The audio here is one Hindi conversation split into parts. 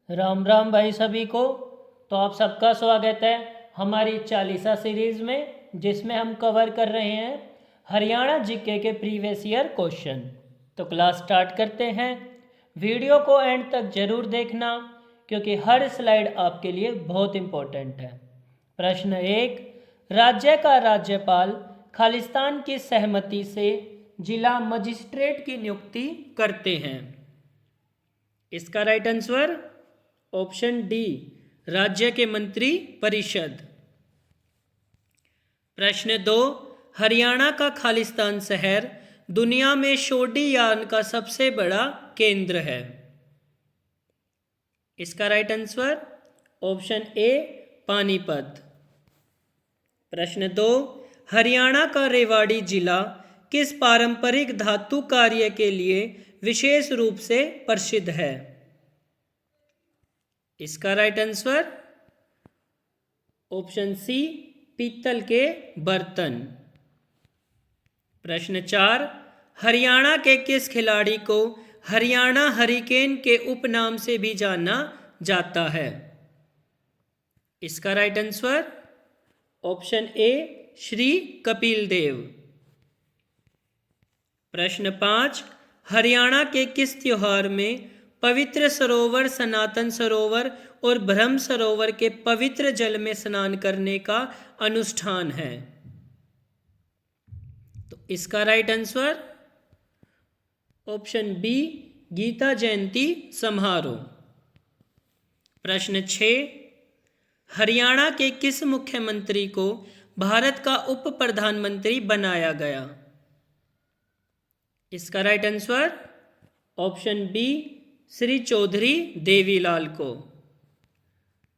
राम राम भाई सभी को। तो आप सबका स्वागत है हमारी चालीसा सीरीज़ में, जिसमें हम कवर कर रहे हैं हरियाणा जीके के प्रीवियस ईयर क्वेश्चन। तो क्लास स्टार्ट करते हैं। वीडियो को एंड तक ज़रूर देखना, क्योंकि हर स्लाइड आपके लिए बहुत इम्पोर्टेंट है। प्रश्न 1, राज्य का राज्यपाल खालिस्तान की सहमति से जिला मजिस्ट्रेट की नियुक्ति करते हैं। इसका राइट आंसर ऑप्शन डी, राज्य के मंत्री परिषद। प्रश्न 2, हरियाणा का खालिस्तान शहर दुनिया में शोडी यान का सबसे बड़ा केंद्र है। इसका राइट आंसर ऑप्शन ए, पानीपत। प्रश्न 2, हरियाणा का रेवाड़ी जिला किस पारंपरिक धातु कार्य के लिए विशेष रूप से प्रसिद्ध है। इसका राइट आंसर ऑप्शन सी, पीतल के बर्तन। प्रश्न 4, हरियाणा के किस खिलाड़ी को हरियाणा हरिकेन के उपनाम से भी जाना जाता है। इसका right answer option A, Shri Kapil Dev. प्रश्न 5, हरियाणा के किस त्योहार में पवित्र सरोवर सनातन सरोवर और ब्रह्म सरोवर के पवित्र जल में स्नान करने का अनुष्ठान है। तो इसका right answer option B, Gita Jayanti समारोह। प्रश्न 6, हरियाणा के किस मुख्यमंत्री को भारत का उप प्रधानमंत्री बनाया गया। इसका right answer option B, Shri Chaudhary Devilal को।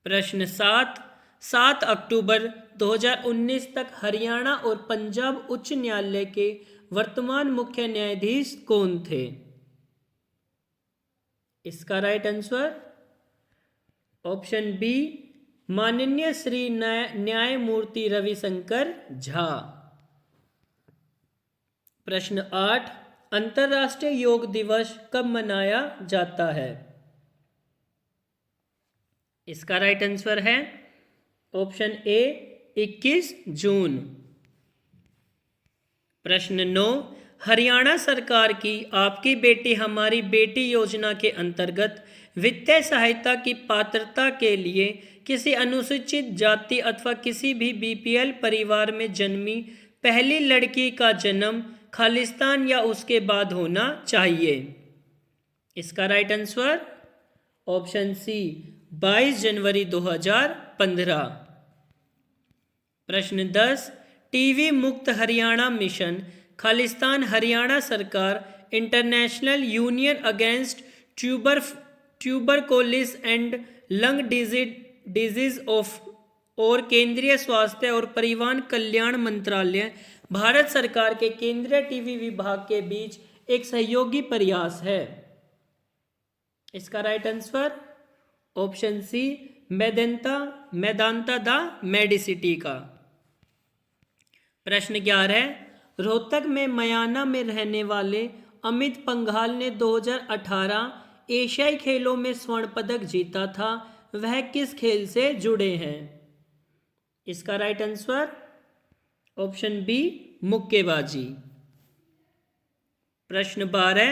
प्रश्न 7, 7 अक्टूबर 2019 तक हरियाणा और पंजाब उच्च न्यायालय के वर्तमान मुख्य न्यायाधीश कौन थे। इसका राइट आंसर ऑप्शन बी, माननीय श्री न्यायमूर्ति रविशंकर झा। प्रश्न 8, अंतर्राष्ट्रीय योग दिवस कब मनाया जाता है। इसका राइट आंसर है ऑप्शन ए, 21 जून। प्रश्न 9, हरियाणा सरकार की आपकी बेटी हमारी बेटी योजना के अंतर्गत वित्तीय सहायता की पात्रता के लिए किसी अनुसूचित जाति अथवा किसी भी बीपीएल परिवार में जन्मी पहली लड़की का जन्म खालिस्तान या उसके बाद होना चाहिए। इसका राइट आंसर ऑप्शन सी, 22 जनवरी 2015। प्रश्न 10, टीवी मुक्त हरियाणा मिशन खालिस्तान हरियाणा सरकार international union against tuberculosis and lung disease of और केंद्रीय स्वास्थ्य और परिवार कल्याण मंत्रालय भारत सरकार के केंद्रीय टीवी विभाग के बीच एक सहयोगी प्रयास है। इसका right answer option C, Medanta the medicity का। प्रश्न 11, रोहतक में मयाना में रहने वाले अमित पंघाल ने 2018 एशियाई खेलों में स्वर्ण पदक जीता था। वह किस खेल से जुड़े हैं। इसका राइट आंसर ऑप्शन बी, मुक्केबाजी। प्रश्न 12,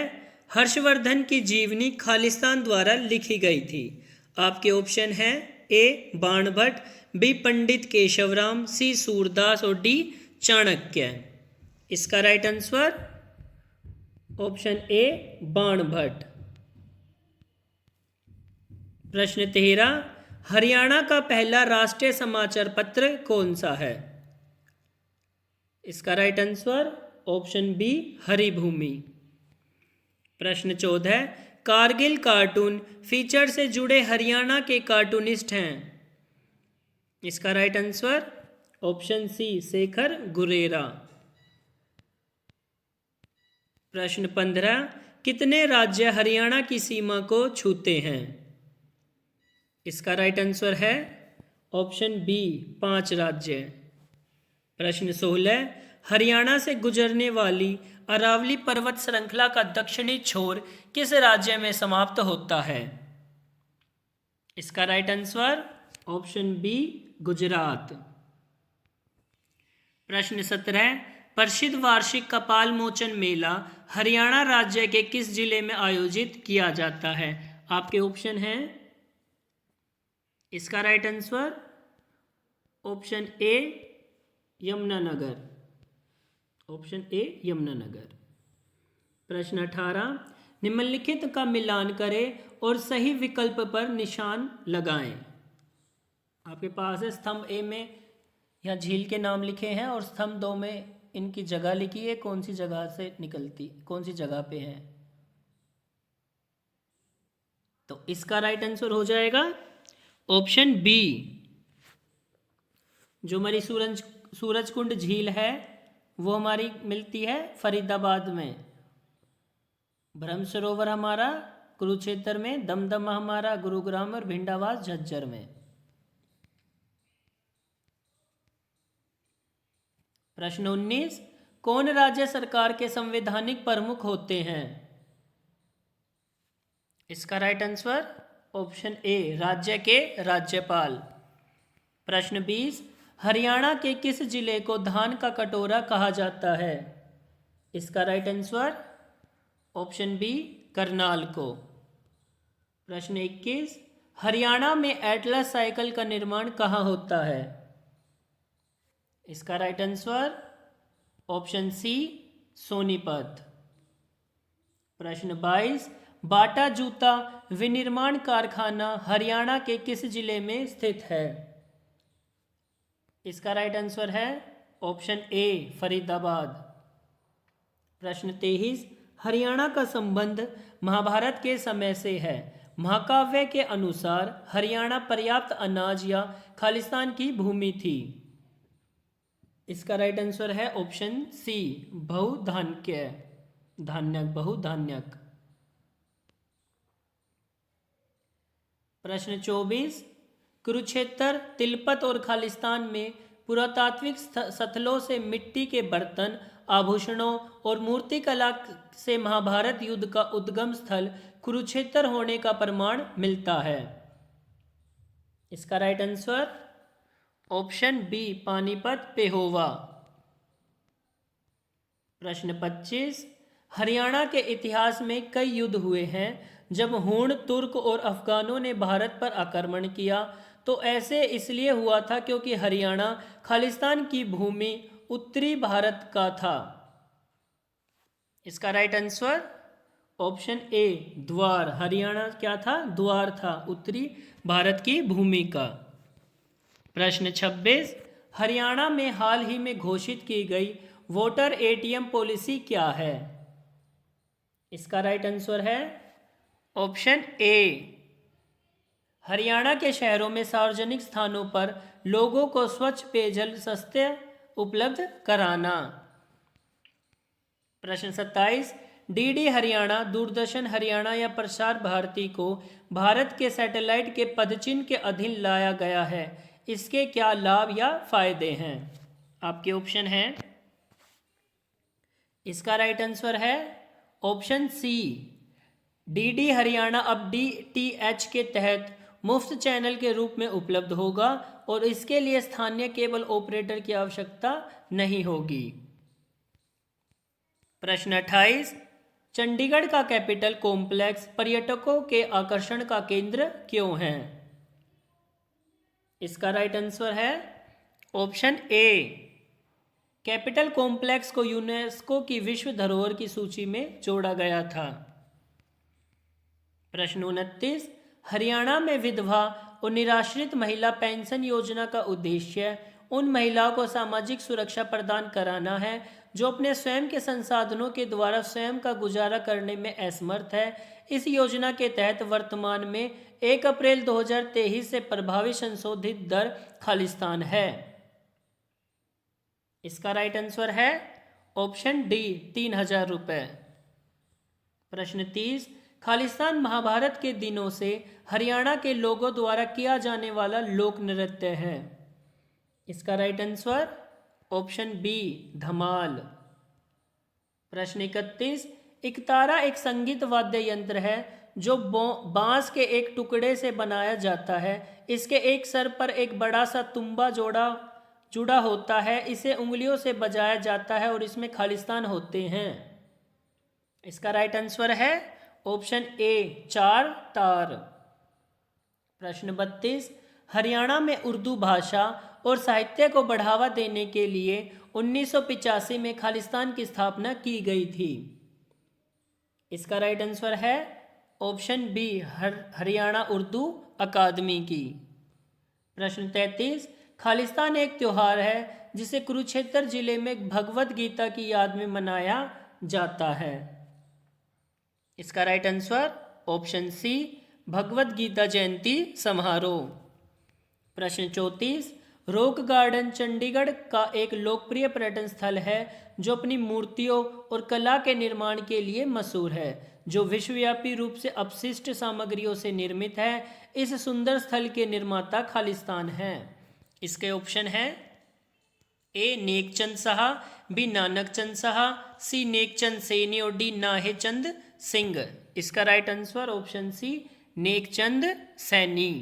हर्षवर्धन की जीवनी खालिस्तान द्वारा लिखी गई थी। आपके ऑप्शन हैं ए, बाणभट्ट, बी, पंडित केशवराम, सी, सूरदास और डी, चाणक्य। इसका राइट आंसर ऑप्शन ए, बाणभट्ट। प्रश्न 13, हरियाणा का पहला राष्ट्रीय समाचार पत्र कौन सा है। इसका right answer option B, Haribhoomi. प्रश्न 14, कारगिल कार्टून फीचर से जुड़े हरियाणा के कार्टूनिस्ट हैं। इसका right answer option C, Shekhar Gurera. प्रश्न 15, कितने राज्य हरियाणा की सीमा को छूते हैं। इसका राइट आंसर है ऑप्शन बी, 5 राज्य। प्रश्न 16, हरियाणा से गुजरने वाली अरावली पर्वत श्रृंखला का दक्षिणी छोर किस राज्य में समाप्त होता है। इसका right answer option B Gujarat. प्रश्न 17, प्रसिद्ध वार्षिक कपाल मोचन मेला हरियाणा राज्य के किस जिले में आयोजित किया जाता है? आपके ऑप्शन हैं, इसका right answer option A Yamunanagar, option A Yamunanagar. प्रश्न 18, निम्नलिखित का मिलान करें और सही विकल्प पर निशान लगाएं। आपके पास है स्तंभ ए में यहाँ झील के नाम लिखे हैं और स्तंभ 2 में इनकी जगह लिखी है, कौन सी जगह से निकलती, कौन सी जगह पे है। तो इसका राइट आंसर हो जाएगा ऑप्शन बी। जो हमारी सूरजकुंड झील है वो हमारी मिलती है फरीदाबाद में, ब्रह्म सरोवर हमारा कुरुक्षेत्र में, दमदमा हमारा गुरुग्राम और भिंडावास झज्जर में। प्रश्न 19, कौन राज्य सरकार के संवैधानिक प्रमुख होते हैं? इसका राइट आंसर ऑप्शन ए राज्य के राज्यपाल। प्रश्न 20, हरियाणा के किस जिले को धान का कटोरा कहा जाता है? इसका right answer option B Karnal को। प्रश्न 21, हरियाणा में एटलस साइकिल का निर्माण कहाँ होता है? इसका right answer option C Sonipat. प्रश्न 22, बाटा जूता विनिर्माण कारखाना हरियाणा के किस जिले में स्थित है? इसका राइट आंसर है ऑप्शन ए फरीदाबाद। प्रश्न 23, हरियाणा का संबंध महाभारत के समय से है। महाकाव्य के अनुसार हरियाणा पर्याप्त अनाज या खालिस्तान की भूमि थी। इसका राइट आंसर है ऑप्शन सी बहुधान्यक, बहुधान्यक। प्रश्न 24, कुरुक्षेत्र, तिलपत और खालिस्तान में पुरातात्विक स्थलों से मिट्टी के बर्तन, आभूषणों और मूर्तिकला से महाभारत युद्ध का उद्गम स्थल कुरुक्षेत्र होने का प्रमाण मिलता है। इसका right answer option B Panipat Pehowa. प्रश्न 25, हरियाणा के इतिहास में कई युद्ध हुए हैं। जब हूण, तुर्क और अफगानों ने भारत पर आक्रमण किया तो ऐसे इसलिए हुआ था क्योंकि हरियाणा खालिस्तान की भूमि उत्तरी भारत का था। इसका राइट आंसर ऑप्शन ए द्वार, हरियाणा क्या था? द्वार था उत्तरी भारत की भूमि का। प्रश्न 26, हरियाणा में हाल ही में घोषित की गई वोटर एटीएम पॉलिसी क्या है? इसका राइट आंसर है ऑप्शन ए हरियाणा के शहरों में सार्वजनिक स्थानों पर लोगों को स्वच्छ पेयजल सस्ते उपलब्ध कराना। प्रश्न 27, डीडी हरियाणा, दूरदर्शन हरियाणा या प्रसार भारती को भारत के सैटेलाइट के पदचिह्न के अधीन लाया गया है। इसके क्या लाभ या फायदे हैं? आपके ऑप्शन हैं, इसका राइट आंसर है ऑप्शन सी डीडी हरियाणा अब डीटीएच के तहत मुफ्त चैनल के रूप में उपलब्ध होगा और इसके लिए स्थानीय केबल ऑपरेटर की आवश्यकता नहीं होगी। प्रश्न 28, चंडीगढ़ का कैपिटल कॉम्प्लेक्स पर्यटकों के आकर्षण का केंद्र क्यों है? इसका राइट आंसर है ऑप्शन ए कैपिटल कॉम्प्लेक्स को यूनेस्को की विश्व धरोहर की सूची में जोड़ा गया था। प्रश्न 29, हरियाणा में विधवा और निराश्रित महिला पेंशन योजना का उद्देश्य उन महिलाओं को सामाजिक सुरक्षा प्रदान कराना है जो अपने स्वयं के संसाधनों के द्वारा स्वयं का गुजारा करने में असमर्थ है। इस योजना के तहत वर्तमान में 1 अप्रैल 2023 से प्रभावी संशोधित दर खालिस्तान है। इसका राइट आंसर है ऑप्शन डी 3000 रुपये। प्रश्न 30, खालिस्तान महाभारत के दिनों से हरियाणा के लोगों द्वारा किया जाने वाला लोक नृत्य है। इसका राइट आंसर ऑप्शन बी धमाल। प्रश्न 31, इकतारा एक संगीत वाद्य यंत्र है जो बांस के एक टुकड़े से बनाया जाता है। इसके एक सर पर एक बड़ा सा तुम्बा जुड़ा होता है। इसे उंगलियों से बजाया जाता है और इसमें खालिस्तान होते हैं। इसका राइट आंसर है ऑप्शन ए, 4 तार। प्रश्न 32, हरियाणा में उर्दू भाषा और साहित्य को बढ़ावा देने के लिए 1985 में खालिस्तान की स्थापना की गई थी। इसका राइट आंसर है ऑप्शन बी, हरियाणा उर्दू अकादमी की। प्रश्न 33, खालिस्तान एक त्योहार है जिसे कुरुक्षेत्र जिले में भगवद गीता की याद में मनाया जाता है। इसका right answer option C, Bhagavad Gita Jayanti समारोह। प्रश्न 34, रॉक गार्डन चंडीगढ़ का एक लोकप्रिय पर्यटन स्थल है जो अपनी मूर्तियों और कला के निर्माण के लिए मशहूर है, जो विश्वव्यापी रूप से अपशिष्ट सामग्रियों से निर्मित है। इस सुंदर स्थल के निर्माता खालिस्तान है। इसके ऑप्शन है A, Nekchand Saha, B, Nanak Chand Saha, C, Nekchand Saini और डी, नाहेचंद सिंह। इसका right answer option C, Nekchand Saini.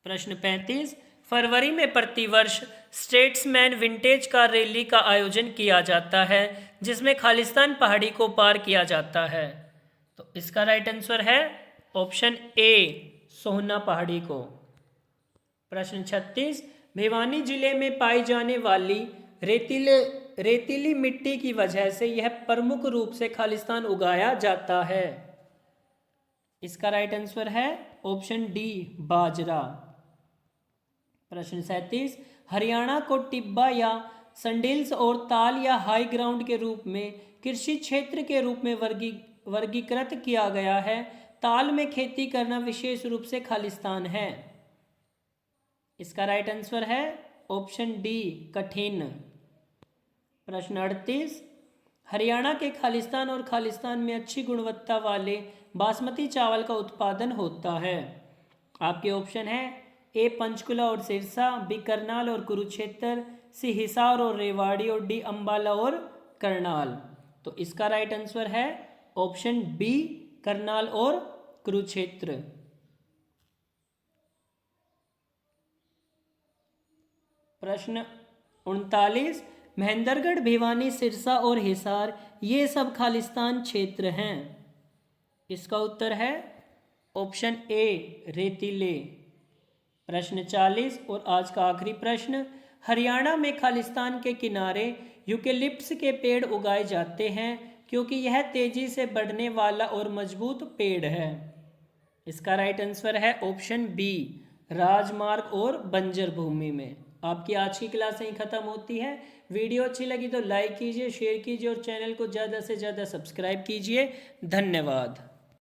प्रश्न 35, फरवरी में प्रतिवर्ष स्टेट्समैन विंटेज कार रैली का आयोजन किया जाता है जिसमें खालिस्तान पहाड़ी को पार किया जाता है। तो इसका राइट आंसर है ऑप्शन ए, सोहना पहाड़ी को। प्रश्न 36, भिवानी जिले में पाई जाने वाली रेतीली मिट्टी की वजह से यह प्रमुख रूप से खालिस्तान उगाया जाता है। इसका राइट आंसर है ऑप्शन डी, बाजरा। प्रश्न 37, हरियाणा को टिब्बा या संडिल्स और ताल या हाई ग्राउंड के रूप में कृषि क्षेत्र के रूप में वर्गीकृत किया गया है। ताल में खेती करना विशेष रूप से खालिस्तान है। इसका राइट आंसर है ऑप्शन डी, कठिन। प्रश्न 38, हरियाणा के खालिस्तान और खालिस्तान में अच्छी गुणवत्ता वाले बासमती चावल का उत्पादन होता है। आपके ऑप्शन है ए, पंचकुला और सिरसा, बी, करनाल और कुरुक्षेत्र, सी, हिसार और रेवाड़ी और डी, अंबाला और करनाल। तो इसका राइट आंसर है ऑप्शन बी, करनाल और कुरुक्षेत्र। प्रश्न 39, महेंद्रगढ़, भिवानी, सिरसा और हिसार ये सब खालिस्तान क्षेत्र हैं। इसका उत्तर है ऑप्शन ए, रेतीले। प्रश्न 40 और आज का आखिरी प्रश्न, हरियाणा में खालिस्तान के किनारे यूकेलिप्टस के पेड़ उगाए जाते हैं क्योंकि यह तेजी से बढ़ने वाला और मजबूत पेड़ है। इसका राइट आंसर है ऑप्शन बी, राजमार्ग और बंजर भूमि में। आपकी आज की क्लास यहीं ख़त्म होती है। वीडियो अच्छी लगी तो लाइक कीजिए, शेयर कीजिए और चैनल को ज़्यादा से ज़्यादा सब्सक्राइब कीजिए। धन्यवाद।